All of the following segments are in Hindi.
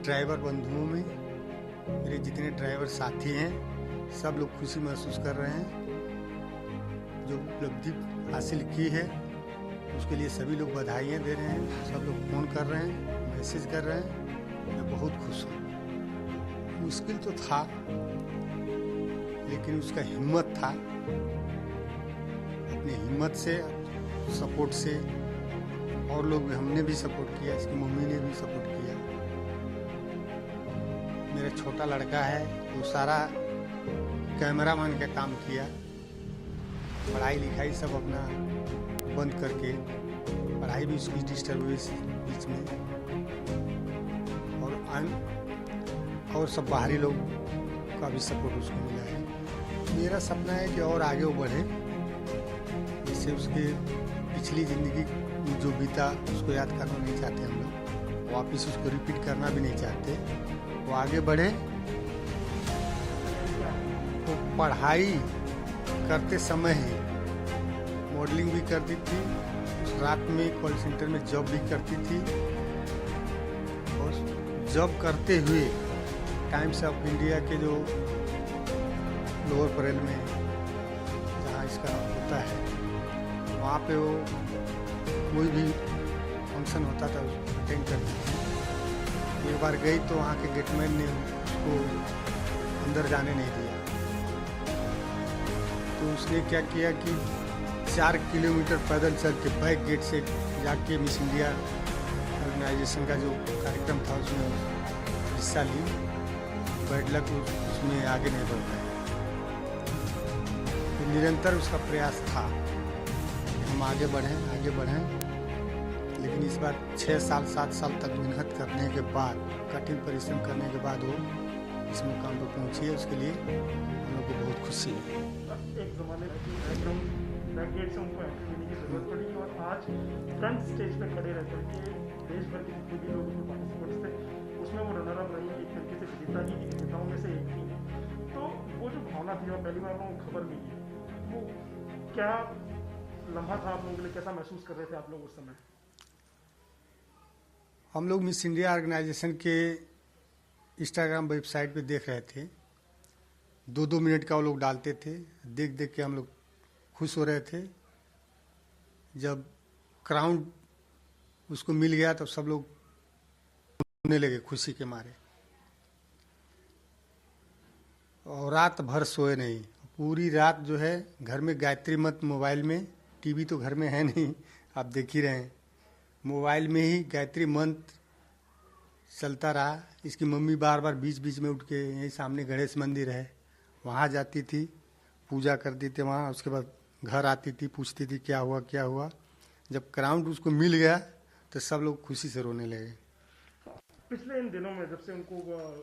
ड्राइवर बंधुओं में मेरे जितने ड्राइवर साथी हैं सब लोग खुशी महसूस कर रहे हैं। जो उपलब्धि हासिल की है उसके लिए सभी लोग बधाइयाँ दे रहे हैं, सब लोग फ़ोन कर रहे हैं, मैसेज कर रहे हैं। मैं बहुत खुश हूँ। मुश्किल तो था लेकिन उसका हिम्मत था, अपनी हिम्मत से सपोर्ट से और लोग हमने भी सपोर्ट किया, इसकी मम्मी ने भी सपोर्ट किया। मेरा छोटा लड़का है वो सारा कैमरामैन का काम किया, पढ़ाई लिखाई सब अपना बंद करके, पढ़ाई भी उसकी डिस्टर्ब हुई बीच में, और सब बाहरी लोग का भी सपोर्ट उसको मिला है। मेरा सपना है कि और आगे वो बढ़े, जिससे उसके पिछली ज़िंदगी जो बीता उसको याद करना नहीं चाहते हम लोग, वापस उसको रिपीट करना भी नहीं चाहते। वो आगे बढ़े। तो पढ़ाई करते समय ही मॉडलिंग भी करती थी, रात में कॉल सेंटर में जॉब भी करती थी, और जॉब करते हुए टाइम्स ऑफ इंडिया के जो लोअर परेल में जहाँ इसका होता है वहाँ पे वो कोई भी फंक्शन होता था उसको अटेंड करती थी। एक बार गई तो वहाँ के गेटमैन ने उसको अंदर जाने नहीं दिया, तो उसने क्या किया कि 4 किलोमीटर पैदल चल के बैक गेट से जाके मिस इंडिया ऑर्गेनाइजेशन का जो कार्यक्रम था उसमें हिस्सा ली। बैड लक उसमें आगे नहीं बढ़ पाया। तो निरंतर उसका प्रयास था हम आगे बढ़ें, लेकिन इस बार 6 साल 7 साल तक मेहनत करने के बाद, कठिन परिश्रम करने के बाद वो इस मुकाम पर पहुंची है। उसके लिए हम लोग को बहुत खुशी है। एक ज़माने में बैक गेट से उनको एंट्री मिलने की ज़रूरत पड़ी और आज फ्रंट स्टेज पे खड़े रहकर के देश भर के जितने भी लोग उसमें पार्टिसिपेंट्स थे उसमें वो रनर अप रही, एक तरीके से विजेता ही विजेताओं में से एक थी। तो वो जो भावना थी और पहली बार वो खबर मिली, वो क्या लम्हा था आप लोगों के लिए, कैसा महसूस कर रहे थे आप लोग उस समय? हम लोग मिस इंडिया ऑर्गेनाइजेशन के इंस्टाग्राम वेबसाइट पे देख रहे थे, 2-2 मिनट का वो लोग डालते थे, देख देख के हम लोग खुश हो रहे थे। जब क्राउन उसको मिल गया तो सब लोग रोने लगे खुशी के मारे, और रात भर सोए नहीं। पूरी रात जो है घर में गायत्री मंत्र मोबाइल में, टीवी तो घर में है नहीं, आप देख ही रहे हैं, मोबाइल में ही गायत्री मंत्र चलता रहा। इसकी मम्मी बार बार बीच बीच में उठ के, यहीं सामने गणेश मंदिर है वहाँ जाती थी, पूजा करती थी वहाँ, उसके बाद घर आती थी, पूछती थी क्या हुआ। जब क्राउन उसको मिल गया तो सब लोग खुशी से रोने लगे। पिछले इन दिनों में जब से उनको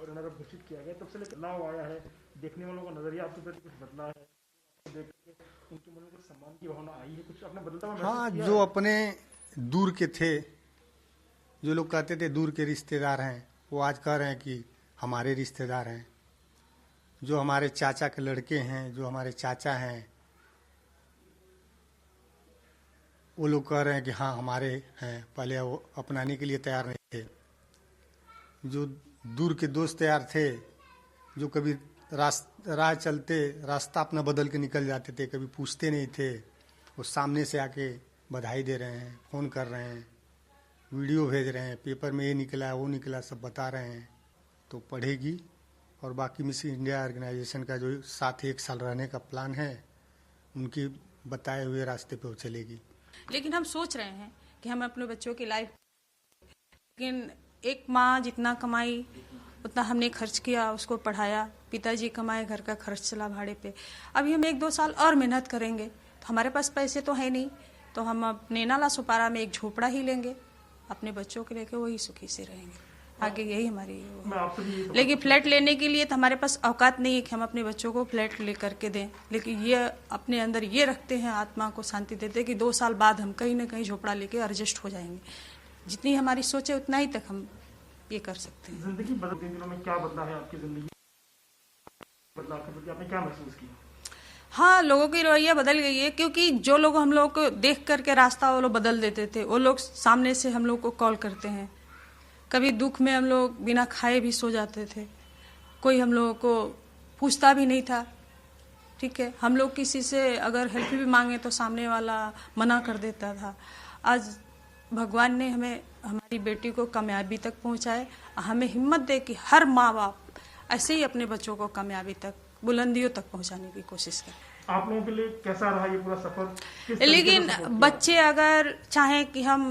रनर अप घोषित किया गया तब से लेकर बदलाव आया है, देखने वालों का नजरिया आपके प्रति कुछ बदला है, देख के उनके मन में कुछ सम्मान की भावना आई है, कुछ आपने बदलता हुआ हाँ, महसूस किया जो है? अपने दूर के थे, जो लोग कहते थे दूर के रिश्तेदार हैं, वो आज कह रहे हैं कि हमारे रिश्तेदार हैं। जो हमारे चाचा के लड़के हैं, जो हमारे चाचा हैं, वो लोग कह रहे हैं कि हाँ हमारे हैं। पहले वो अपनाने के लिए तैयार नहीं थे। जो दूर के दोस्त तैयार थे, जो कभी राह चलते रास्ता अपना बदल के निकल जाते थे, कभी पूछते नहीं थे, वो सामने से आके बधाई दे रहे हैं, फ़ोन कर रहे हैं, वीडियो भेज रहे हैं, पेपर में ये निकला वो निकला सब बता रहे हैं। तो पढ़ेगी, और बाकी मिस इंडिया ऑर्गेनाइजेशन का जो साथ ही 1 साल रहने का प्लान है, उनकी बताए हुए रास्ते पे वो चलेगी। लेकिन हम सोच रहे हैं कि हम अपने बच्चों की लाइफ, लेकिन एक माँ जितना कमाई उतना हमने खर्च किया, उसको पढ़ाया, पिताजी कमाए, घर का खर्च चला भाड़े पे। अभी हम 1-2 साल और मेहनत करेंगे तो हमारे पास पैसे तो है नहीं, तो हम अपने नाला सुपारा में एक झोपड़ा ही लेंगे, अपने बच्चों के लेके वही सुखी से रहेंगे। आगे यही हमारी मैं आपसे भी यही लेकिन फ्लैट लेने के लिए तो हमारे पास औकात नहीं है कि हम अपने बच्चों को फ्लैट ले करके दें, लेकिन ये अपने अंदर ये रखते हैं, आत्मा को शांति देते हैं कि 2 साल बाद हम कहीं ना कहीं झोपड़ा लेके एडजस्ट हो जाएंगे। जितनी हमारी सोच है उतना ही तक हम ये कर सकते हैं। जिंदगी बदलते दिनों में क्या बदला है आपकी जिंदगी, बदलाव के प्रति आपने क्या महसूस किया? हाँ, लोगों की रवैया बदल गई है, क्योंकि जो लोग हम लोग को देख करके रास्ता वो लोग बदल देते थे, वो लोग सामने से हम लोग को कॉल करते हैं। कभी दुख में हम लोग बिना खाए भी सो जाते थे, कोई हम लोगों को पूछता भी नहीं था। ठीक है, हम लोग किसी से अगर हेल्प भी मांगे तो सामने वाला मना कर देता था। आज भगवान ने हमें हमारी बेटी को कामयाबी तक पहुंचाए, हमें हिम्मत दे कि हर माँ बाप ऐसे ही अपने बच्चों को कामयाबी तक, बुलंदियों तक पहुंचाने की कोशिश करें। आप लोगों के लिए कैसा रहा ये पूरा सफर? किस तरीके से लेकिन सफर किया? बच्चे अगर चाहें कि हम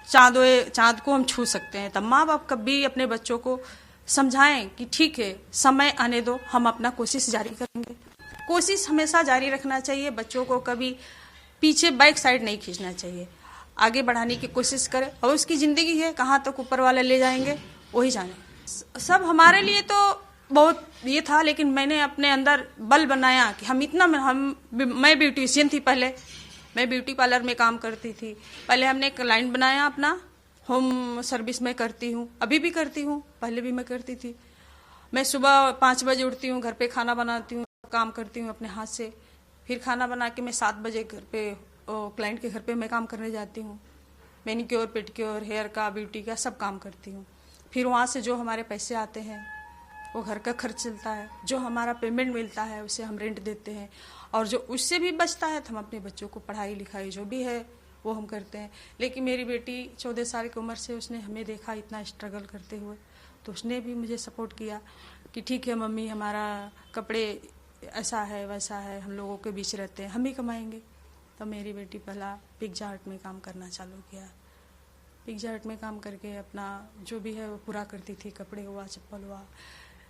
चांद को हम छू सकते हैं, तब माँ बाप कभी अपने बच्चों को समझाएं कि ठीक है, समय आने दो, हम अपना कोशिश जारी करेंगे। कोशिश हमेशा जारी रखना चाहिए, बच्चों को कभी पीछे बैक साइड नहीं खींचना चाहिए, आगे बढ़ाने की कोशिश करें। और उसकी जिंदगी है, कहाँ तक ऊपर वाले ले जाएंगे वही जाने। सब हमारे लिए तो बहुत ये था, लेकिन मैंने अपने अंदर बल बनाया कि मैं ब्यूटिशियन थी पहले, मैं ब्यूटी पार्लर में काम करती थी। पहले हमने एक लाइन बनाया अपना, होम सर्विस में करती हूँ, अभी भी करती हूँ, पहले भी मैं करती थी। मैं सुबह 5 बजे उठती हूँ, घर पे खाना बनाती हूँ, काम करती हूँ अपने हाथ से, फिर खाना बना के मैं 7 बजे घर पे क्लाइंट के घर पे मैं काम करने जाती हूँ। मैनिक्योर, पेडिक्योर, हेयर का, ब्यूटी का सब काम करती हूँ। फिर वहाँ से जो हमारे पैसे आते हैं वो घर का खर्च चलता है, जो हमारा पेमेंट मिलता है उसे हम रेंट देते हैं, और जो उससे भी बचता है तो हम अपने बच्चों को पढ़ाई लिखाई जो भी है वो हम करते हैं। लेकिन मेरी बेटी 14 साल की उम्र से उसने हमें देखा इतना स्ट्रगल करते हुए, तो उसने भी मुझे सपोर्ट किया कि ठीक है मम्मी, हमारा कपड़े ऐसा है वैसा है, हम लोगों के बीच रहते हैं, हम ही कमाएंगे। तो मेरी बेटी पहला पिज्जा हट में काम करना चालू किया। पिज्जा हट में काम करके अपना जो भी है वो पूरा करती थी, कपड़े हुआ, चप्पल हुआ,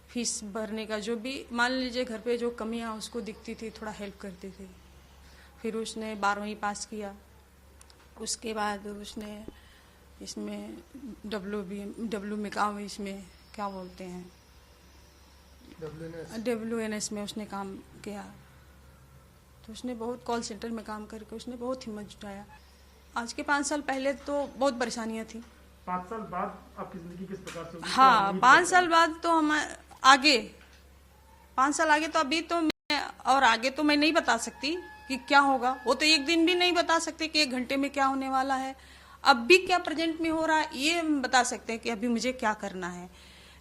फीस भरने का जो भी मान लीजिए घर पे जो कमियां उसको दिखती थी, थोड़ा हेल्प करती थी। फिर उसने 12वीं पास किया, उसके बाद उसने इसमें डब्ल्यू में काम, इसमें क्या बोलते हैं, WNS में उसने काम किया। तो उसने बहुत कॉल सेंटर में काम करके उसने बहुत हिम्मत जुटाया। आज के 5 साल पहले तो बहुत परेशानियां थी। 5 साल बाद आपकी जिंदगी किस प्रकार से होगी? हाँ, 5 साल बाद तो हम आगे 5 साल आगे, तो अभी तो मैं और आगे तो मैं नहीं बता सकती कि क्या होगा। वो तो एक दिन भी नहीं बता सकते कि 1 घंटे में क्या होने वाला है। अब भी क्या प्रेजेंट में हो रहा है ये हम बता सकते हैं कि अभी मुझे क्या करना है,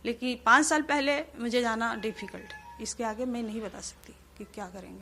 लेकिन 5 साल पहले मुझे जाना डिफिकल्ट है, इसके आगे मैं नहीं बता सकती कि क्या करेंगे।